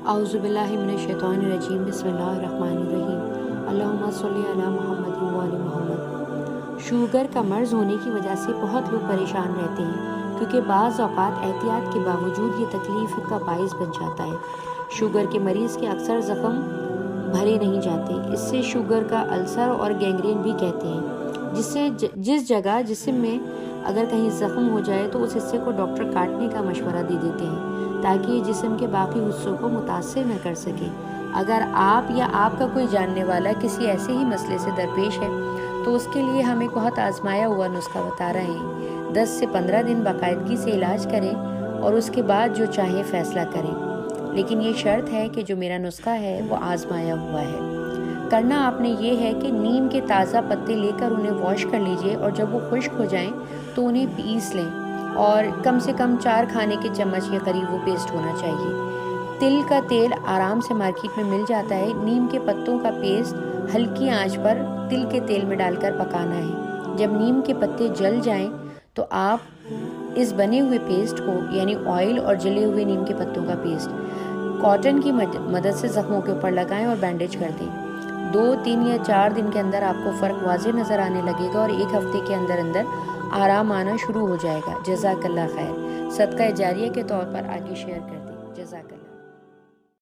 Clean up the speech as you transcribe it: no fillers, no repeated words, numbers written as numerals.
اعوذ باللہ من الشیطان الرجیم بسم اللہ الرحمن الرحیم اللہم صلی علی محمد و آل محمد۔ شوگر کا مرض ہونے کی وجہ سے بہت لوگ پریشان رہتے ہیں کیونکہ بعض اوقات احتیاط کے باوجود یہ تکلیف کا باعث بن جاتا ہے۔ شوگر کے مریض کے اکثر زخم بھرے نہیں جاتے، اس سے شوگر کا السر اور گینگرین بھی کہتے ہیں، جس جگہ جسم میں اگر کہیں زخم ہو جائے تو اس حصے کو ڈاکٹر کاٹنے کا مشورہ دے دیتے ہیں تاکہ یہ جسم کے باقی حصوں کو متاثر نہ کر سکے۔ اگر آپ یا آپ کا کوئی جاننے والا کسی ایسے ہی مسئلے سے درپیش ہے تو اس کے لیے ہم ایک بہت آزمایا ہوا نسخہ بتا رہے ہیں۔ 10 سے 15 دن باقاعدگی سے علاج کریں اور اس کے بعد جو چاہیں فیصلہ کریں، لیکن یہ شرط ہے کہ جو میرا نسخہ ہے وہ آزمایا ہوا ہے۔ کرنا آپ نے یہ ہے کہ نیم کے تازہ پتے لے کر انہیں واش کر لیجئے اور جب وہ خشک ہو جائیں تو انہیں پیس لیں اور کم سے کم 4 کھانے کے چمچ کے قریب وہ پیسٹ ہونا چاہیے۔ تل کا تیل آرام سے مارکیٹ میں مل جاتا ہے۔ نیم کے پتوں کا پیسٹ ہلکی آنچ پر تل کے تیل میں ڈال کر پکانا ہے۔ جب نیم کے پتے جل جائیں تو آپ اس بنے ہوئے پیسٹ کو یعنی آئل اور جلے ہوئے نیم کے پتوں کا پیسٹ کاٹن کی مدد سے زخموں کے اوپر لگائیں اور بینڈیج کر دیں۔ 2، 3 یا 4 دن کے اندر آپ کو فرق واضح نظر آنے لگے گا اور 1 ہفتے کے اندر آرام آنا شروع ہو جائے گا۔ جزاک اللہ خیر۔ صدقہ جاریہ کے طور پر آگے شیئر کر دیں۔ جزاک اللہ۔